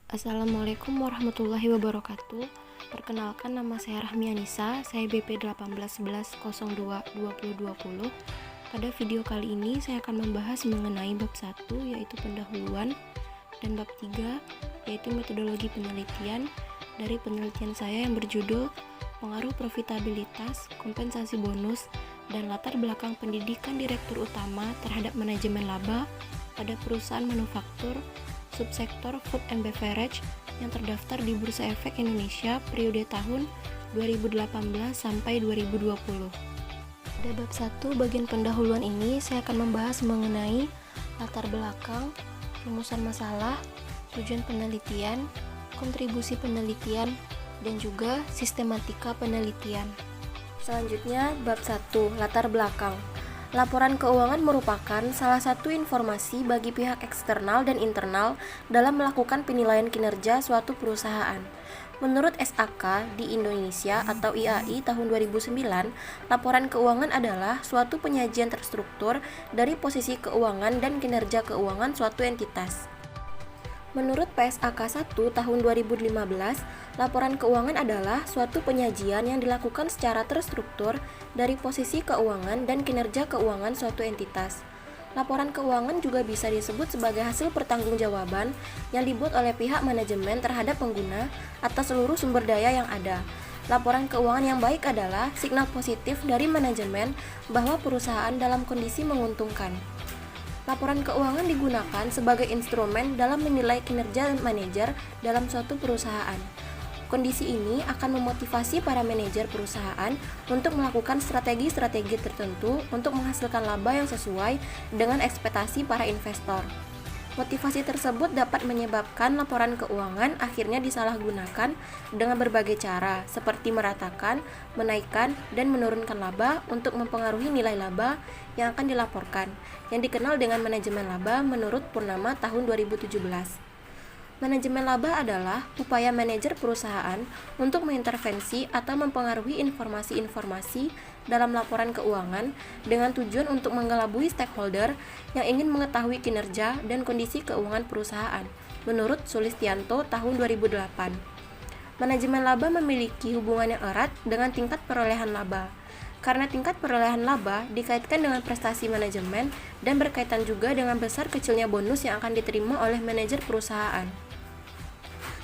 Assalamualaikum warahmatullahi wabarakatuh. Perkenalkan, nama saya Rahmi Anissa, saya BP 1811022020. Pada video kali ini saya akan membahas mengenai bab 1 yaitu pendahuluan dan bab 3 yaitu metodologi penelitian dari penelitian saya yang berjudul pengaruh profitabilitas, kompensasi bonus, dan latar belakang pendidikan direktur utama terhadap manajemen laba pada perusahaan manufaktur subsektor Food and Beverage yang terdaftar di Bursa Efek Indonesia periode tahun 2018 sampai 2020. Pada bab 1 bagian pendahuluan ini saya akan membahas mengenai latar belakang, rumusan masalah, tujuan penelitian, kontribusi penelitian, dan juga sistematika penelitian. Selanjutnya bab 1, latar belakang. Laporan keuangan merupakan salah satu informasi bagi pihak eksternal dan internal dalam melakukan penilaian kinerja suatu perusahaan. Menurut SAK di Indonesia atau IAI tahun 2009, laporan keuangan adalah suatu penyajian terstruktur dari posisi keuangan dan kinerja keuangan suatu entitas. Menurut PSAK 1 tahun 2015, laporan keuangan adalah suatu penyajian yang dilakukan secara terstruktur dari posisi keuangan dan kinerja keuangan suatu entitas. Laporan keuangan juga bisa disebut sebagai hasil pertanggungjawaban yang dibuat oleh pihak manajemen terhadap pengguna atas seluruh sumber daya yang ada. Laporan keuangan yang baik adalah signal positif dari manajemen bahwa perusahaan dalam kondisi menguntungkan. Laporan keuangan digunakan sebagai instrumen dalam menilai kinerja manajer dalam suatu perusahaan. Kondisi ini akan memotivasi para manajer perusahaan untuk melakukan strategi-strategi tertentu untuk menghasilkan laba yang sesuai dengan ekspektasi para investor. Motivasi tersebut dapat menyebabkan laporan keuangan akhirnya disalahgunakan dengan berbagai cara, seperti meratakan, menaikkan, dan menurunkan laba untuk mempengaruhi nilai laba yang akan dilaporkan, yang dikenal dengan manajemen laba menurut Purnama tahun 2017. Manajemen laba adalah upaya manajer perusahaan untuk mengintervensi atau mempengaruhi informasi-informasi dalam laporan keuangan dengan tujuan untuk mengelabui stakeholder yang ingin mengetahui kinerja dan kondisi keuangan perusahaan, menurut Sulistianto tahun 2008. Manajemen laba memiliki hubungan yang erat dengan tingkat perolehan laba, karena tingkat perolehan laba dikaitkan dengan prestasi manajemen dan berkaitan juga dengan besar kecilnya bonus yang akan diterima oleh manajer perusahaan.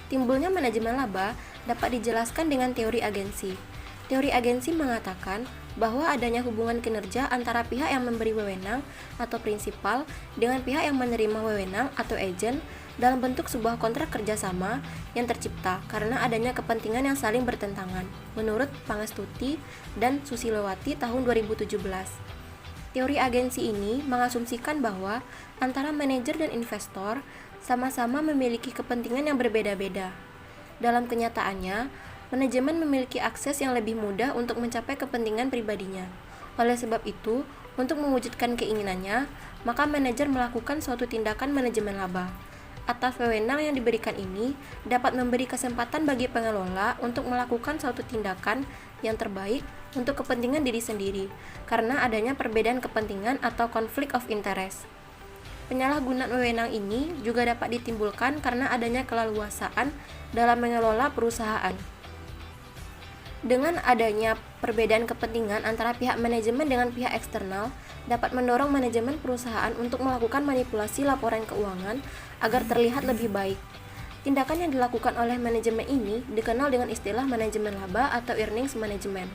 Timbulnya manajemen laba dapat dijelaskan dengan teori agensi. Teori agensi mengatakan bahwa adanya hubungan kinerja antara pihak yang memberi wewenang atau prinsipal dengan pihak yang menerima wewenang atau agen dalam bentuk sebuah kontrak kerjasama yang tercipta karena adanya kepentingan yang saling bertentangan, menurut Pangestuti dan Susilowati tahun 2017. Teori agensi ini mengasumsikan bahwa antara manajer dan investor sama-sama memiliki kepentingan yang berbeda-beda. Dalam kenyataannya, manajemen memiliki akses yang lebih mudah untuk mencapai kepentingan pribadinya. Oleh sebab itu, untuk mewujudkan keinginannya, maka manajer melakukan suatu tindakan manajemen laba. Atas wewenang yang diberikan ini, dapat memberi kesempatan bagi pengelola untuk melakukan suatu tindakan yang terbaik untuk kepentingan diri sendiri, karena adanya perbedaan kepentingan atau conflict of interest. Penyalahgunaan wewenang ini juga dapat ditimbulkan karena adanya keleluasaan dalam mengelola perusahaan. Dengan adanya perbedaan kepentingan antara pihak manajemen dengan pihak eksternal, dapat mendorong manajemen perusahaan untuk melakukan manipulasi laporan keuangan agar terlihat lebih baik. Tindakan yang dilakukan oleh manajemen ini dikenal dengan istilah manajemen laba atau earnings management.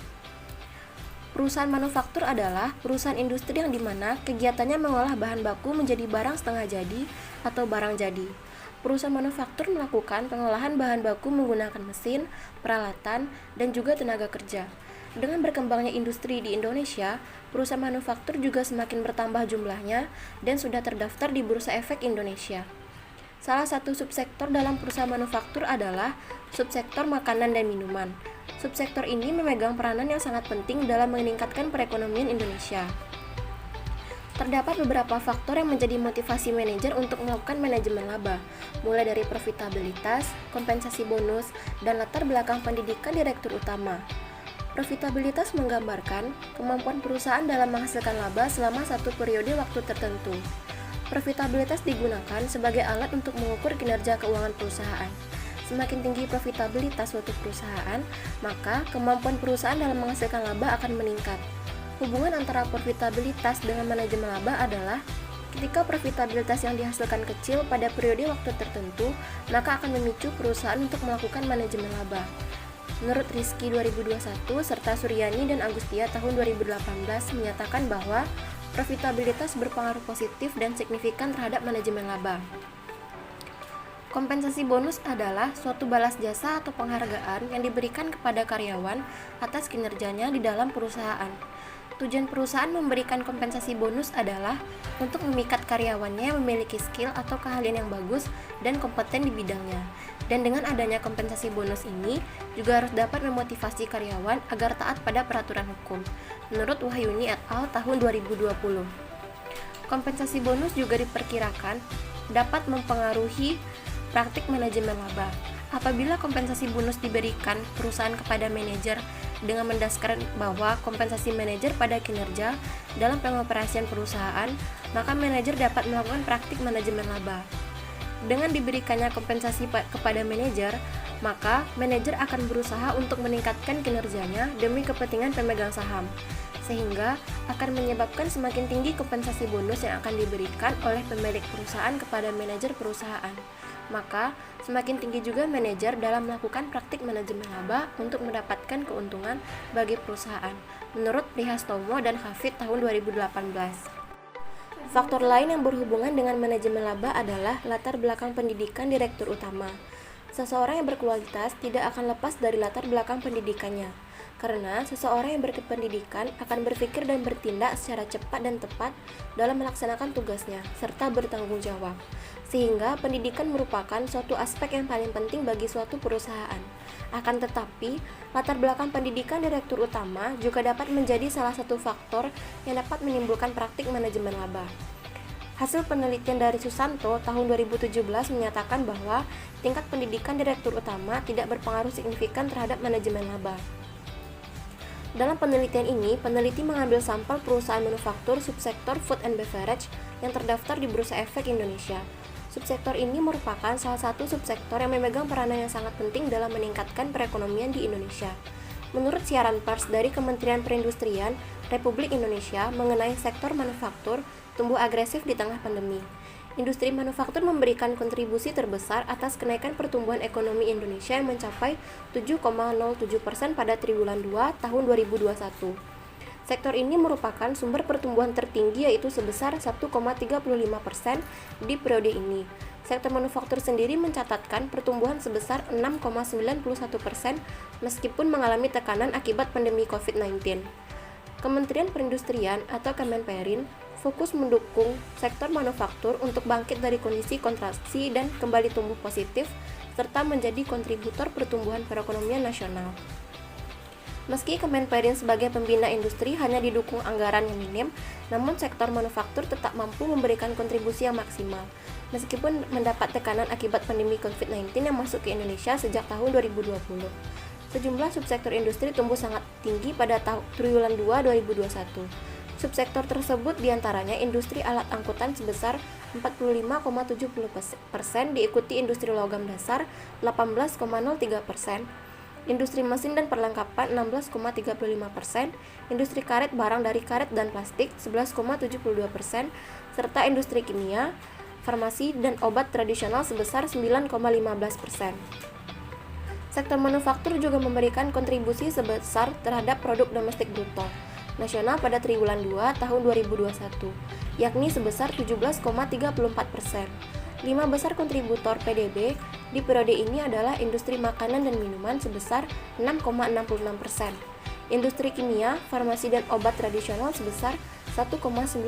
Perusahaan manufaktur adalah perusahaan industri yang dimana kegiatannya mengolah bahan baku menjadi barang setengah jadi atau barang jadi. Perusahaan manufaktur melakukan pengolahan bahan baku menggunakan mesin, peralatan, dan juga tenaga kerja. Dengan berkembangnya industri di Indonesia, perusahaan manufaktur juga semakin bertambah jumlahnya dan sudah terdaftar di Bursa Efek Indonesia. Salah satu subsektor dalam perusahaan manufaktur adalah subsektor makanan dan minuman. Subsektor ini memegang peranan yang sangat penting dalam meningkatkan perekonomian Indonesia. Terdapat beberapa faktor yang menjadi motivasi manajer untuk melakukan manajemen laba, mulai dari profitabilitas, kompensasi bonus, dan latar belakang pendidikan direktur utama. Profitabilitas menggambarkan kemampuan perusahaan dalam menghasilkan laba selama satu periode waktu tertentu. Profitabilitas digunakan sebagai alat untuk mengukur kinerja keuangan perusahaan. Semakin tinggi profitabilitas suatu perusahaan, maka kemampuan perusahaan dalam menghasilkan laba akan meningkat. Hubungan antara profitabilitas dengan manajemen laba adalah ketika profitabilitas yang dihasilkan kecil pada periode waktu tertentu, maka akan memicu perusahaan untuk melakukan manajemen laba. Menurut Rizky 2021 serta Suryani dan Agustia tahun 2018 menyatakan bahwa profitabilitas berpengaruh positif dan signifikan terhadap manajemen laba. Kompensasi bonus adalah suatu balas jasa atau penghargaan yang diberikan kepada karyawan atas kinerjanya di dalam perusahaan. Tujuan perusahaan memberikan kompensasi bonus adalah untuk memikat karyawannya yang memiliki skill atau keahlian yang bagus dan kompeten di bidangnya. Dan dengan adanya kompensasi bonus ini juga harus dapat memotivasi karyawan agar taat pada peraturan hukum. Menurut Wahyuni et al. Tahun 2020. Kompensasi bonus juga diperkirakan dapat mempengaruhi praktik manajemen laba. Apabila kompensasi bonus diberikan perusahaan kepada manajer dengan mendasarkan bahwa kompensasi manajer pada kinerja dalam pengoperasian perusahaan, maka manajer dapat melakukan praktik manajemen laba. Dengan diberikannya kompensasi kepada manajer, maka manajer akan berusaha untuk meningkatkan kinerjanya demi kepentingan pemegang saham, sehingga akan menyebabkan semakin tinggi kompensasi bonus yang akan diberikan oleh pemilik perusahaan kepada manajer perusahaan. Maka, semakin tinggi juga manajer dalam melakukan praktik manajemen laba untuk mendapatkan keuntungan bagi perusahaan, menurut Prihastomo dan Hafid tahun 2018. Faktor lain yang berhubungan dengan manajemen laba adalah latar belakang pendidikan direktur utama. Seseorang yang berkualitas tidak akan lepas dari latar belakang pendidikannya, karena seseorang yang berpendidikan akan berpikir dan bertindak secara cepat dan tepat dalam melaksanakan tugasnya, serta bertanggung jawab. Sehingga pendidikan merupakan suatu aspek yang paling penting bagi suatu perusahaan. Akan tetapi, latar belakang pendidikan direktur utama juga dapat menjadi salah satu faktor yang dapat menimbulkan praktik manajemen laba. Hasil penelitian dari Susanto tahun 2017 menyatakan bahwa tingkat pendidikan direktur utama tidak berpengaruh signifikan terhadap manajemen laba. Dalam penelitian ini, peneliti mengambil sampel perusahaan manufaktur subsektor food and beverage yang terdaftar di Bursa Efek Indonesia. Subsektor ini merupakan salah satu subsektor yang memegang peranan yang sangat penting dalam meningkatkan perekonomian di Indonesia. Menurut siaran pers dari Kementerian Perindustrian Republik Indonesia mengenai sektor manufaktur tumbuh agresif di tengah pandemi. Industri manufaktur memberikan kontribusi terbesar atas kenaikan pertumbuhan ekonomi Indonesia yang mencapai 7,07% pada triwulan 2 tahun 2021. Sektor ini merupakan sumber pertumbuhan tertinggi yaitu sebesar 1,35% di periode ini. Sektor manufaktur sendiri mencatatkan pertumbuhan sebesar 6,91% meskipun mengalami tekanan akibat pandemi COVID-19. Kementerian Perindustrian atau Kemenperin fokus mendukung sektor manufaktur untuk bangkit dari kondisi kontraksi dan kembali tumbuh positif serta menjadi kontributor pertumbuhan perekonomian nasional. Meski Kemenperin sebagai pembina industri hanya didukung anggaran yang minim, namun sektor manufaktur tetap mampu memberikan kontribusi yang maksimal, meskipun mendapat tekanan akibat pandemi COVID-19 yang masuk ke Indonesia sejak tahun 2020. Sejumlah subsektor industri tumbuh sangat tinggi pada triwulan 2 2021. Subsektor tersebut diantaranya industri alat angkutan sebesar 45,70%, diikuti industri logam dasar 18,03%, industri mesin dan perlengkapan 16,35%, industri karet barang dari karet dan plastik 11,72%, serta industri kimia, farmasi, dan obat tradisional sebesar 9,15%. Sektor manufaktur juga memberikan kontribusi sebesar terhadap produk domestik bruto nasional pada triwulan 2 tahun 2021, yakni sebesar 17,34%. 5 besar kontributor PDB di periode ini adalah industri makanan dan minuman sebesar 6,66%, industri kimia, farmasi dan obat tradisional sebesar 1,96%,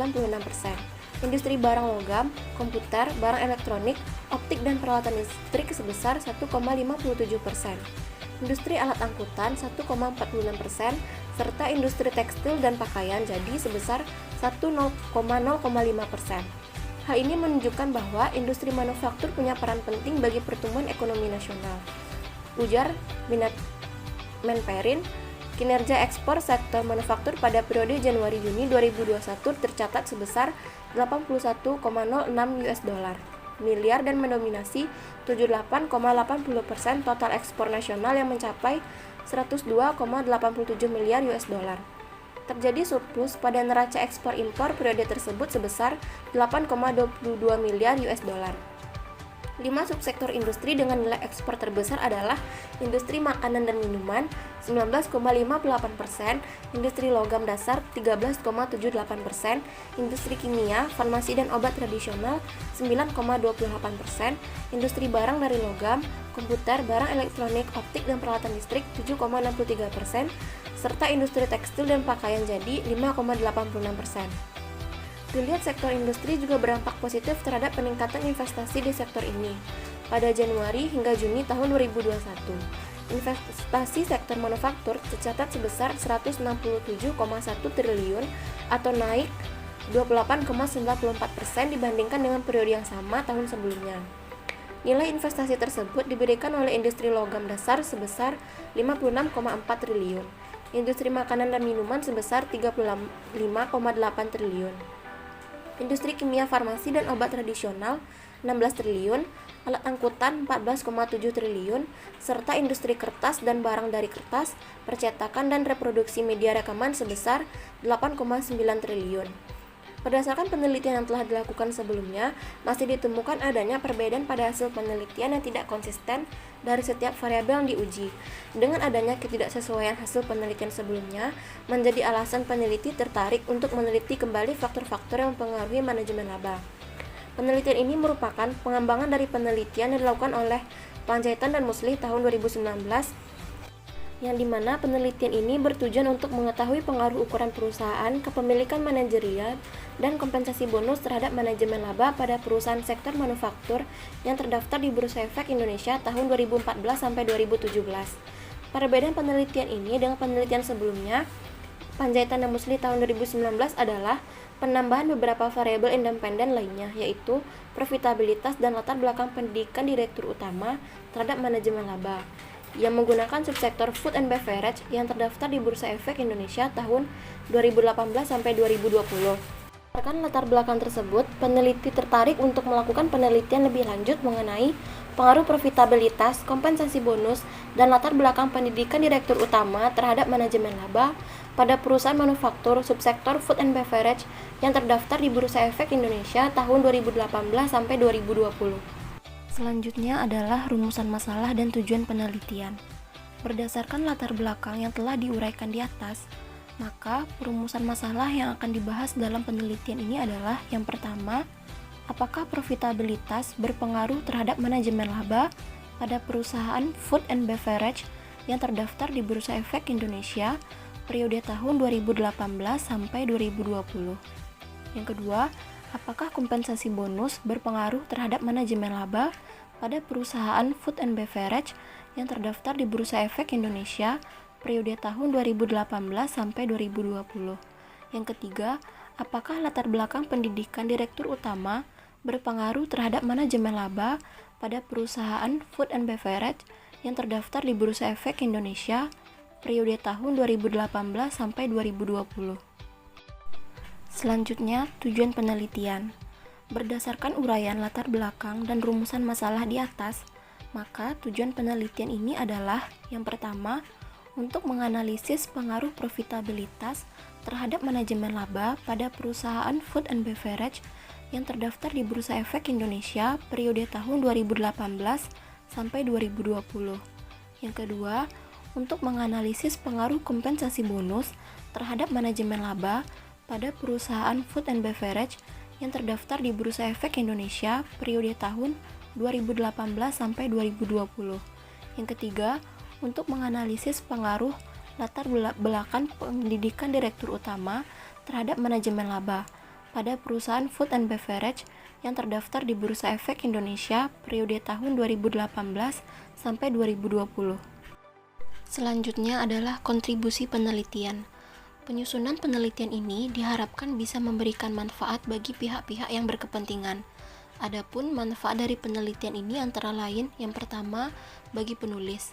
industri barang logam, komputer, barang elektronik, optik dan peralatan listrik sebesar 1,57%, industri alat angkutan 1,46%, serta industri tekstil dan pakaian jadi sebesar 1,05%. Hal ini menunjukkan bahwa industri manufaktur punya peran penting bagi pertumbuhan ekonomi nasional. Ujar Menperin, Kinerja ekspor sektor manufaktur pada periode Januari-Juni 2021 tercatat sebesar 81,06 US dollar miliar dan mendominasi 78,80% total ekspor nasional yang mencapai 102,87 miliar US dollar. Terjadi surplus pada neraca ekspor impor periode tersebut sebesar 8,22 miliar US dollar. 5 subsektor industri dengan nilai ekspor terbesar adalah industri makanan dan minuman 19,58%, industri logam dasar 13,78%, industri kimia, farmasi dan obat tradisional 9,28%, industri barang dari logam, komputer, barang elektronik, optik dan peralatan listrik 7,63%, serta industri tekstil dan pakaian jadi 5,86%. Dilihat sektor industri juga berdampak positif terhadap peningkatan investasi di sektor ini. Pada Januari hingga Juni tahun 2021, investasi sektor manufaktur tercatat sebesar 167,1 triliun atau naik 28,94% dibandingkan dengan periode yang sama tahun sebelumnya. Nilai investasi tersebut diberikan oleh industri logam dasar sebesar 56,4 triliun, industri makanan dan minuman sebesar 35,8 triliun. Industri kimia, farmasi, dan obat tradisional 16 triliun, alat angkutan 14,7 triliun, serta industri kertas dan barang dari kertas, percetakan dan reproduksi media rekaman sebesar 8,9 triliun. Berdasarkan penelitian yang telah dilakukan sebelumnya, masih ditemukan adanya perbedaan pada hasil penelitian yang tidak konsisten dari setiap variabel yang diuji. Dengan adanya ketidaksesuaian hasil penelitian sebelumnya, menjadi alasan peneliti tertarik untuk meneliti kembali faktor-faktor yang mempengaruhi manajemen laba. Penelitian ini merupakan pengembangan dari penelitian yang dilakukan oleh Panjaitan dan Muslih tahun 2019, yang dimana penelitian ini bertujuan untuk mengetahui pengaruh ukuran perusahaan, kepemilikan manajerial, dan kompensasi bonus terhadap manajemen laba pada perusahaan sektor manufaktur yang terdaftar di Bursa Efek Indonesia tahun 2014-2017. Perbedaan penelitian ini dengan penelitian sebelumnya, Panjaitan dan Muslih tahun 2019 adalah penambahan beberapa variabel independen lainnya, yaitu profitabilitas dan latar belakang pendidikan direktur utama terhadap manajemen laba, yang menggunakan subsektor food and beverage yang terdaftar di Bursa Efek Indonesia tahun 2018-2020. Berdasarkan latar belakang tersebut, peneliti tertarik untuk melakukan penelitian lebih lanjut mengenai pengaruh profitabilitas, kompensasi bonus, dan latar belakang pendidikan direktur utama terhadap manajemen laba pada perusahaan manufaktur subsektor food and beverage yang terdaftar di Bursa Efek Indonesia tahun 2018-2020. Selanjutnya adalah rumusan masalah dan tujuan penelitian. Berdasarkan latar belakang yang telah diuraikan di atas, maka perumusan masalah yang akan dibahas dalam penelitian ini adalah yang pertama, apakah profitabilitas berpengaruh terhadap manajemen laba pada perusahaan food and beverage yang terdaftar di Bursa Efek Indonesia periode tahun 2018 sampai 2020. Yang kedua, apakah kompensasi bonus berpengaruh terhadap manajemen laba pada perusahaan food and beverage yang terdaftar di Bursa Efek Indonesia periode tahun 2018 sampai 2020. Yang ketiga, apakah latar belakang pendidikan direktur utama berpengaruh terhadap manajemen laba pada perusahaan food and beverage yang terdaftar di Bursa Efek Indonesia periode tahun 2018 sampai 2020. Selanjutnya, tujuan penelitian. Berdasarkan uraian latar belakang dan rumusan masalah di atas, maka tujuan penelitian ini adalah yang pertama, untuk menganalisis pengaruh profitabilitas terhadap manajemen laba pada perusahaan food and beverage yang terdaftar di Bursa Efek Indonesia periode tahun 2018 sampai 2020. Yang kedua, untuk menganalisis pengaruh kompensasi bonus terhadap manajemen laba pada perusahaan food and beverage yang terdaftar di Bursa Efek Indonesia periode tahun 2018 sampai 2020. Yang ketiga, untuk menganalisis pengaruh latar belakang pendidikan direktur utama terhadap manajemen laba pada perusahaan food and beverage yang terdaftar di Bursa Efek Indonesia periode tahun 2018 sampai 2020. Selanjutnya adalah kontribusi penelitian. Penyusunan penelitian ini diharapkan bisa memberikan manfaat bagi pihak-pihak yang berkepentingan. Adapun manfaat dari penelitian ini antara lain yang pertama, bagi penulis.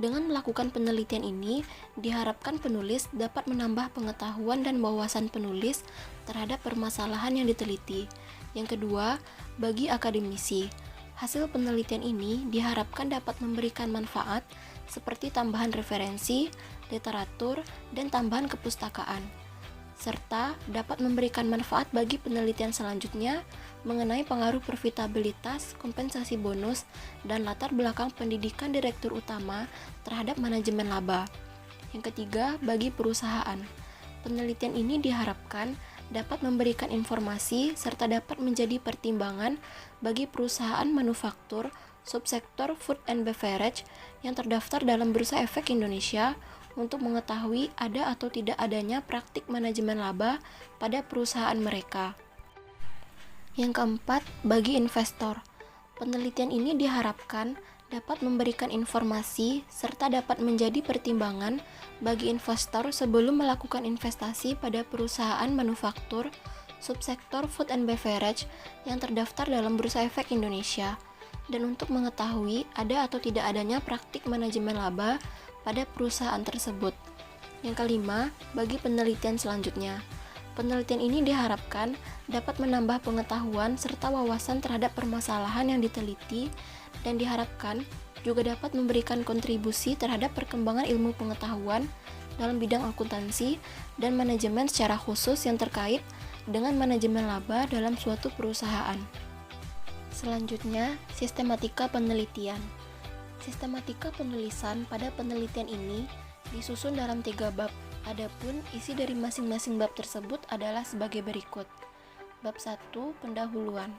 Dengan melakukan penelitian ini, diharapkan penulis dapat menambah pengetahuan dan wawasan penulis terhadap permasalahan yang diteliti. Yang kedua, bagi akademisi, hasil penelitian ini diharapkan dapat memberikan manfaat seperti tambahan referensi, literatur, dan tambahan kepustakaan, serta dapat memberikan manfaat bagi penelitian selanjutnya mengenai pengaruh profitabilitas, kompensasi bonus, dan latar belakang pendidikan direktur utama terhadap manajemen laba. Yang ketiga, bagi perusahaan, penelitian ini diharapkan dapat memberikan informasi serta dapat menjadi pertimbangan bagi perusahaan manufaktur subsektor food and beverage yang terdaftar dalam Bursa Efek Indonesia untuk mengetahui ada atau tidak adanya praktik manajemen laba pada perusahaan mereka. Yang keempat, bagi investor, penelitian ini diharapkan dapat memberikan informasi serta dapat menjadi pertimbangan bagi investor sebelum melakukan investasi pada perusahaan manufaktur subsektor food and beverage yang terdaftar dalam Bursa Efek Indonesia, dan untuk mengetahui ada atau tidak adanya praktik manajemen laba pada perusahaan tersebut. Yang kelima, bagi penelitian selanjutnya, penelitian ini diharapkan dapat menambah pengetahuan serta wawasan terhadap permasalahan yang diteliti dan diharapkan juga dapat memberikan kontribusi terhadap perkembangan ilmu pengetahuan dalam bidang akuntansi dan manajemen secara khusus yang terkait dengan manajemen laba dalam suatu perusahaan. Selanjutnya, sistematika penelitian. Sistematika penulisan pada penelitian ini disusun dalam 3 bab. Adapun isi dari masing-masing bab tersebut adalah sebagai berikut. Bab 1, pendahuluan.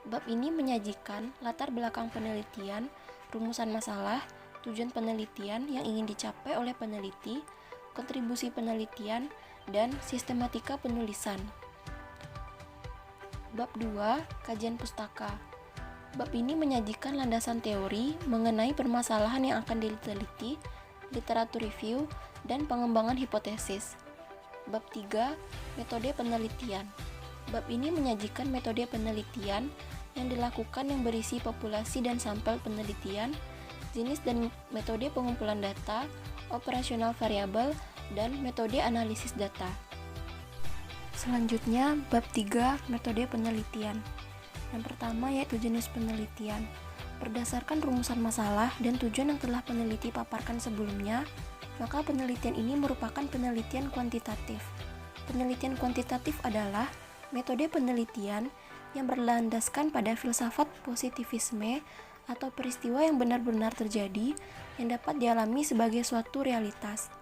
Bab ini menyajikan latar belakang penelitian, rumusan masalah, tujuan penelitian yang ingin dicapai oleh peneliti, kontribusi penelitian, dan sistematika penulisan. Bab 2, kajian pustaka. Bab ini menyajikan landasan teori mengenai permasalahan yang akan diteliti, literatur review, dan pengembangan hipotesis. Bab 3, metode penelitian. Bab ini menyajikan metode penelitian yang dilakukan yang berisi populasi dan sampel penelitian, jenis dan metode pengumpulan data, operasional variabel, dan metode analisis data. Selanjutnya, bab 3, metode penelitian. Yang pertama yaitu jenis penelitian. Berdasarkan rumusan masalah dan tujuan yang telah peneliti paparkan sebelumnya, maka penelitian ini merupakan penelitian kuantitatif. Penelitian kuantitatif adalah metode penelitian yang berlandaskan pada filsafat positivisme atau peristiwa yang benar-benar terjadi yang dapat dialami sebagai suatu realitas.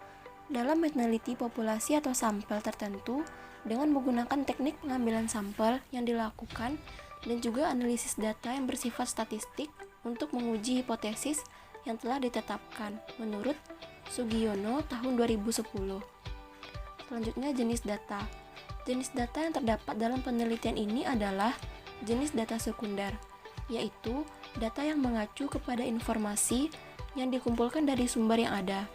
Dalam meneliti populasi atau sampel tertentu dengan menggunakan teknik pengambilan sampel yang dilakukan dan juga analisis data yang bersifat statistik untuk menguji hipotesis yang telah ditetapkan menurut Sugiono tahun 2010. Selanjutnya, jenis data. Jenis data yang terdapat dalam penelitian ini adalah jenis data sekunder, yaitu data yang mengacu kepada informasi yang dikumpulkan dari sumber yang ada,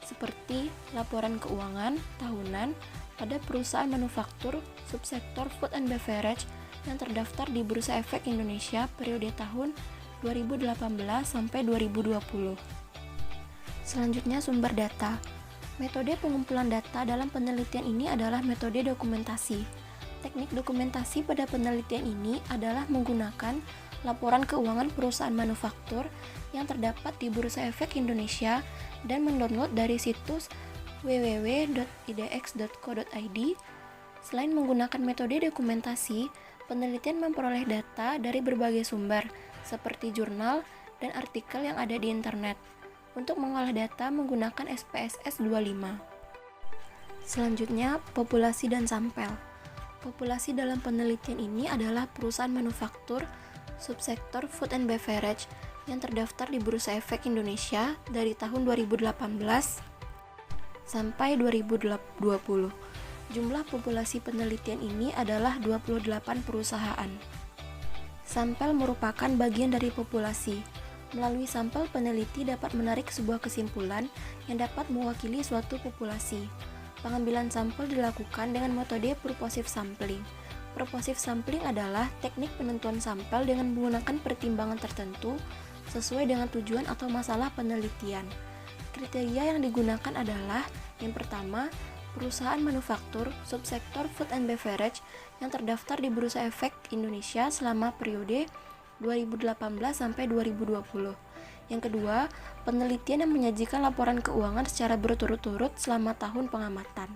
seperti laporan keuangan tahunan pada perusahaan manufaktur subsektor food and beverage yang terdaftar di Bursa Efek Indonesia periode tahun 2018 sampai 2020. Selanjutnya, sumber data. Metode pengumpulan data dalam penelitian ini adalah metode dokumentasi. Teknik dokumentasi pada penelitian ini adalah menggunakan laporan keuangan perusahaan manufaktur yang terdapat di Bursa Efek Indonesia dan mendownload dari situs www.idx.co.id. Selain menggunakan metode dokumentasi, penelitian memperoleh data dari berbagai sumber, seperti jurnal dan artikel yang ada di internet, untuk mengolah data menggunakan SPSS 25. Selanjutnya, populasi dan sampel. Populasi dalam penelitian ini adalah perusahaan manufaktur subsektor food and beverage yang terdaftar di Bursa Efek Indonesia dari tahun 2018 sampai 2020. Jumlah populasi penelitian ini adalah 28 perusahaan. Sampel merupakan bagian dari populasi. Melalui sampel, peneliti dapat menarik sebuah kesimpulan yang dapat mewakili suatu populasi. Pengambilan sampel dilakukan dengan metode purposive sampling. Purposive sampling adalah teknik penentuan sampel dengan menggunakan pertimbangan tertentu sesuai dengan tujuan atau masalah penelitian. Kriteria yang digunakan adalah yang pertama, perusahaan manufaktur subsektor food and beverage yang terdaftar di Bursa Efek Indonesia selama periode 2018 sampai 2020. Yang kedua, penelitian yang menyajikan laporan keuangan secara berturut-turut selama tahun pengamatan.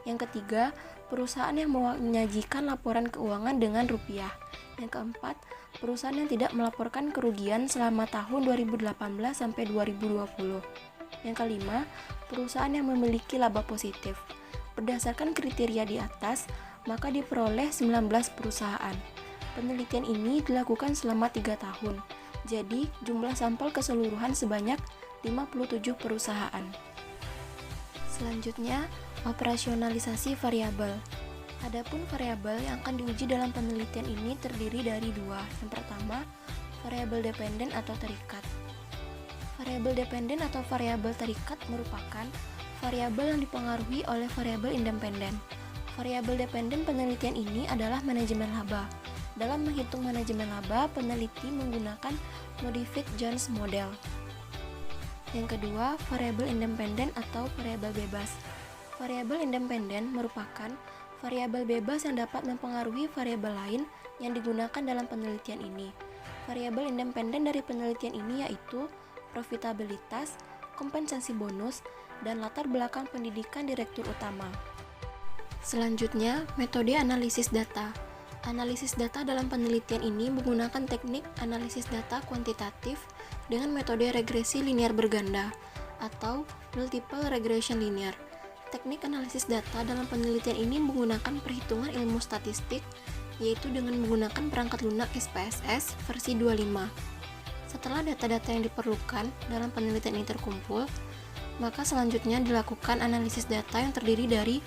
Yang ketiga, perusahaan yang menyajikan laporan keuangan dengan rupiah. Yang keempat, perusahaan yang tidak melaporkan kerugian selama tahun 2018 sampai 2020. Yang kelima, perusahaan yang memiliki laba positif. Berdasarkan kriteria di atas, maka diperoleh 19 perusahaan. Penelitian ini dilakukan selama 3 tahun. Jadi, jumlah sampel keseluruhan sebanyak 57 perusahaan. Selanjutnya, operasionalisasi variabel. Adapun variabel yang akan diuji dalam penelitian ini terdiri dari dua. Yang pertama, variabel dependen atau terikat. Variabel dependen atau variabel terikat merupakan variabel yang dipengaruhi oleh variabel independen. Variabel dependen penelitian ini adalah manajemen laba. Dalam menghitung manajemen laba, peneliti menggunakan Modified Jones Model. Yang kedua, variabel independen atau variabel bebas. Variabel independen merupakan variabel bebas yang dapat mempengaruhi variabel lain yang digunakan dalam penelitian ini. Variabel independen dari penelitian ini yaitu profitabilitas, kompensasi bonus, dan latar belakang pendidikan direktur utama. Selanjutnya, metode analisis data. Analisis data dalam penelitian ini menggunakan teknik analisis data kuantitatif dengan metode regresi linear berganda atau multiple regression linear. Teknik analisis data dalam penelitian ini menggunakan perhitungan ilmu statistik, yaitu dengan menggunakan perangkat lunak SPSS versi 25. Setelah data-data yang diperlukan dalam penelitian ini terkumpul, maka selanjutnya dilakukan analisis data yang terdiri dari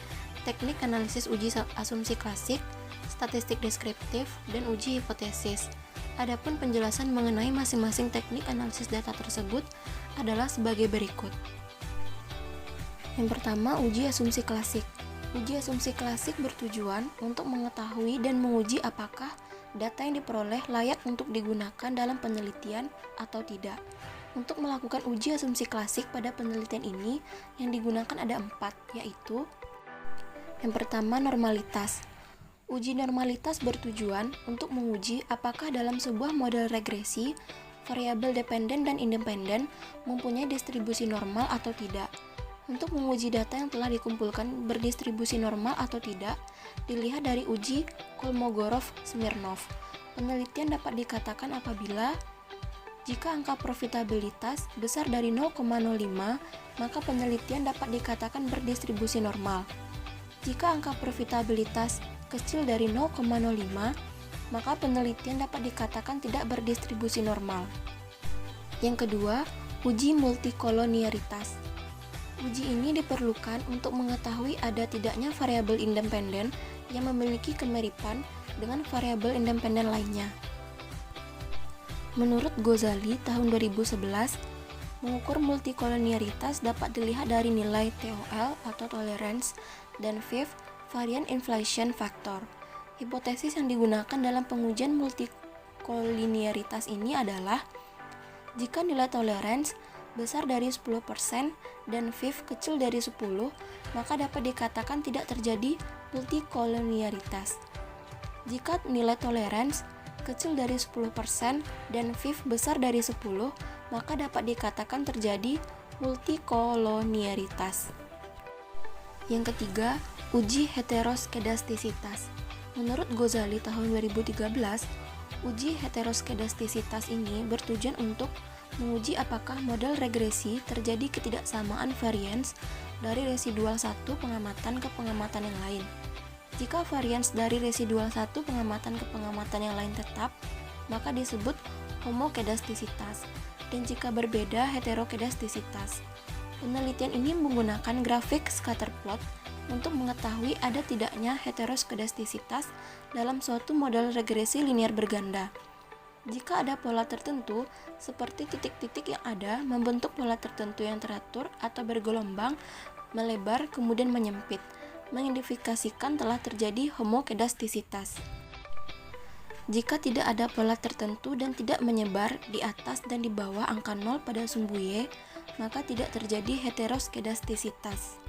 teknik analisis uji asumsi klasik, statistik deskriptif, dan uji hipotesis. Adapun penjelasan mengenai masing-masing teknik analisis data tersebut adalah sebagai berikut. Yang pertama, uji asumsi klasik. Uji asumsi klasik bertujuan untuk mengetahui dan menguji apakah data yang diperoleh layak untuk digunakan dalam penelitian atau tidak. Untuk melakukan uji asumsi klasik pada penelitian ini, yang digunakan ada 4, yaitu yang pertama, normalitas. Uji normalitas bertujuan untuk menguji apakah dalam sebuah model regresi, variabel dependen dan independen mempunyai distribusi normal atau tidak. Untuk menguji data yang telah dikumpulkan berdistribusi normal atau tidak, dilihat dari uji Kolmogorov-Smirnov. Penelitian dapat dikatakan apabila jika angka profitabilitas besar dari 0,05, maka penelitian dapat dikatakan berdistribusi normal. Jika angka profitabilitas kecil dari 0,05, maka penelitian dapat dikatakan tidak berdistribusi normal. Yang kedua, uji multikolonialitas. Uji ini diperlukan untuk mengetahui ada tidaknya variabel independen yang memiliki kemiripan dengan variabel independen lainnya. Menurut Ghazali tahun 2011, mengukur multikolonialitas dapat dilihat dari nilai TOL atau tolerance dan fifth variant inflation factor. Hipotesis yang digunakan dalam pengujian multikolonialitas ini adalah jika nilai tolerance besar dari 10% dan fifth kecil dari 10, maka dapat dikatakan tidak terjadi multikolonialitas. Jika nilai tolerance kecil dari 10% dan fifth besar dari 10, maka dapat dikatakan terjadi multikolonialitas. Yang ketiga, uji heteroskedastisitas. Menurut Ghazali tahun 2013, uji heteroskedastisitas ini bertujuan untuk menguji apakah model regresi terjadi ketidaksamaan varians dari residual satu pengamatan ke pengamatan yang lain. Jika varians dari residual satu pengamatan ke pengamatan yang lain tetap, maka disebut homokedastisitas, dan jika berbeda heterokedastisitas. Penelitian ini menggunakan grafik scatterplot untuk mengetahui ada tidaknya heteroskedastisitas dalam suatu model regresi linear berganda. Jika ada pola tertentu, seperti titik-titik yang ada membentuk pola tertentu yang teratur atau bergelombang, melebar, kemudian menyempit, mengindikasikan telah terjadi homokedastisitas. Jika tidak ada pola tertentu dan tidak menyebar di atas dan di bawah angka 0 pada sumbu Y, maka tidak terjadi heteroskedastisitas.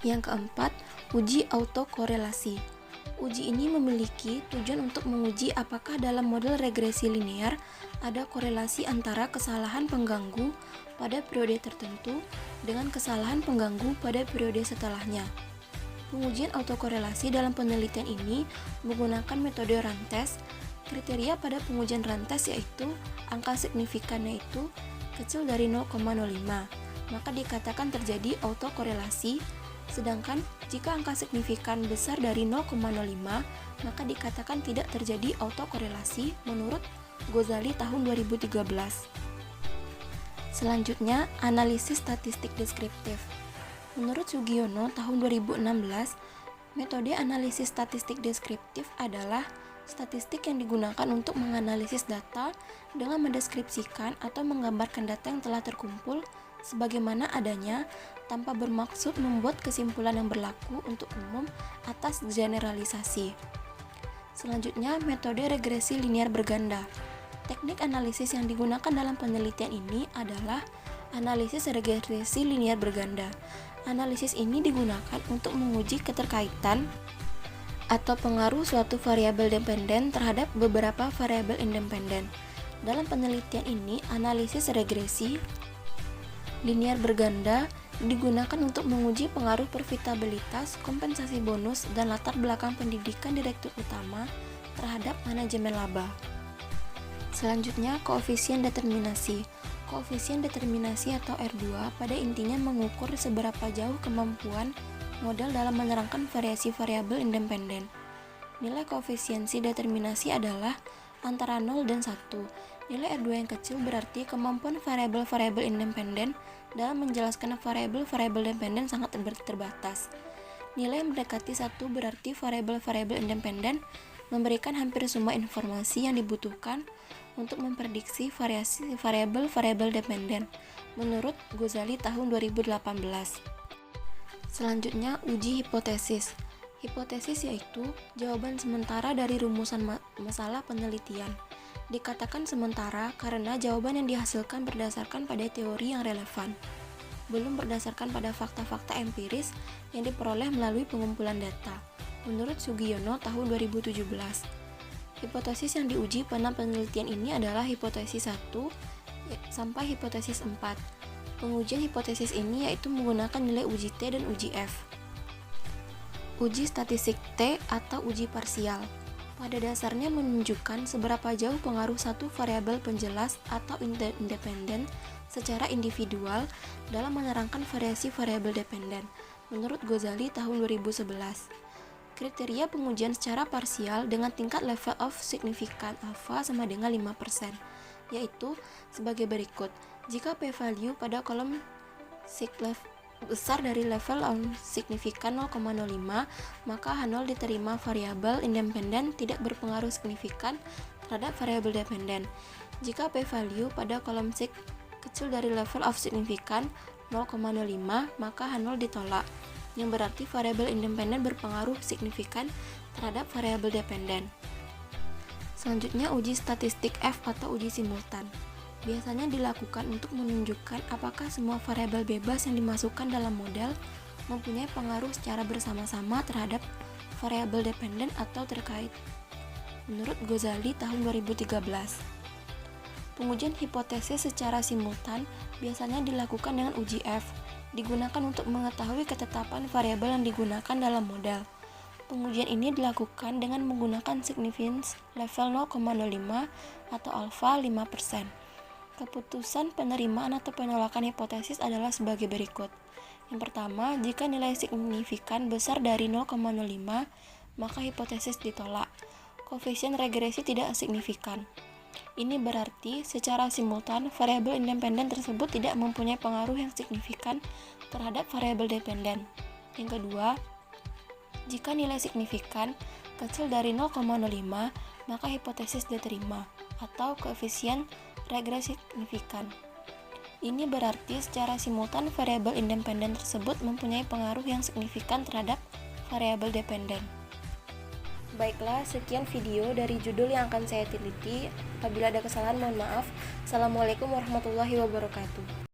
Yang keempat, uji autokorelasi. Uji ini memiliki tujuan untuk menguji apakah dalam model regresi linear ada korelasi antara kesalahan pengganggu pada periode tertentu dengan kesalahan pengganggu pada periode setelahnya. Pengujian autokorelasi dalam penelitian ini menggunakan metode Rantes. Kriteria pada pengujian Rantes yaitu angka signifikannya itu kecil dari 0,05, maka dikatakan terjadi autokorelasi. Sedangkan jika angka signifikan besar dari 0,05, maka dikatakan tidak terjadi autokorelasi menurut Ghazali tahun 2013. Selanjutnya, analisis statistik deskriptif. Menurut Sugiono tahun 2016, metode analisis statistik deskriptif adalah statistik yang digunakan untuk menganalisis data dengan mendeskripsikan atau menggambarkan data yang telah terkumpul sebagaimana adanya tanpa bermaksud membuat kesimpulan yang berlaku untuk umum atas generalisasi. Selanjutnya, metode regresi linear berganda. Teknik analisis yang digunakan dalam penelitian ini adalah analisis regresi linear berganda. Analisis ini digunakan untuk menguji keterkaitan atau pengaruh suatu variabel dependen terhadap beberapa variabel independen. Dalam penelitian ini, analisis regresi linear berganda digunakan untuk menguji pengaruh profitabilitas, kompensasi bonus, dan latar belakang pendidikan direktur utama terhadap manajemen laba. Selanjutnya, koefisien determinasi. Koefisien determinasi atau R2 pada intinya mengukur seberapa jauh kemampuan model dalam menerangkan variasi variabel independen. Nilai koefisiensi determinasi adalah antara 0 dan 1. Nilai R2 yang kecil berarti kemampuan variabel-variabel independen dalam menjelaskan variabel-variabel dependen sangat terbatas. Nilai yang mendekati 1 berarti variabel-variabel independen memberikan hampir semua informasi yang dibutuhkan untuk memprediksi variasi variabel-variabel dependen menurut Ghazali tahun 2018. Selanjutnya, uji hipotesis. Hipotesis yaitu jawaban sementara dari rumusan masalah penelitian. Dikatakan sementara karena jawaban yang dihasilkan berdasarkan pada teori yang relevan, belum berdasarkan pada fakta-fakta empiris yang diperoleh melalui pengumpulan data. Menurut Sugiono tahun 2017, hipotesis yang diuji pada penelitian ini adalah hipotesis 1 sampai hipotesis 4. Pengujian hipotesis ini yaitu menggunakan nilai uji T dan uji F. Uji statistik T atau uji parsial pada dasarnya menunjukkan seberapa jauh pengaruh satu variabel penjelas atau independen secara individual dalam menerangkan variasi variabel dependen menurut Ghazali tahun 2011. Kriteria pengujian secara parsial dengan tingkat level of significance alpha sama dengan 5%, yaitu sebagai berikut. Jika p-value pada kolom besar dari level signifikan 0,05, maka H0 diterima variabel independen tidak berpengaruh signifikan terhadap variabel dependen. Jika p-value pada kolom kecil dari level of signifikan 0,05, maka H0 ditolak, yang berarti variabel independen berpengaruh signifikan terhadap variabel dependen. Selanjutnya, uji statistik F atau uji simultan. Biasanya dilakukan untuk menunjukkan apakah semua variabel bebas yang dimasukkan dalam model mempunyai pengaruh secara bersama-sama terhadap variabel dependen atau terkait. Menurut Ghazali tahun 2013, pengujian hipotesis secara simultan biasanya dilakukan dengan uji F, digunakan untuk mengetahui ketetapan variabel yang digunakan dalam model. Pengujian ini dilakukan dengan menggunakan significance level 0,05 atau alpha 5%. Keputusan penerimaan atau penolakan hipotesis adalah sebagai berikut. Yang pertama, jika nilai signifikan besar dari 0,05, maka hipotesis ditolak. Koefisien regresi tidak signifikan. Ini berarti secara simultan variabel independen tersebut tidak mempunyai pengaruh yang signifikan terhadap variabel dependen. Yang kedua, jika nilai signifikan kecil dari 0,05, maka hipotesis diterima atau koefisien regresi signifikan. Ini berarti secara simultan variabel independen tersebut mempunyai pengaruh yang signifikan terhadap variabel dependen. Baiklah, sekian video dari judul yang akan saya teliti. Apabila ada kesalahan, mohon maaf. Assalamualaikum warahmatullahi wabarakatuh.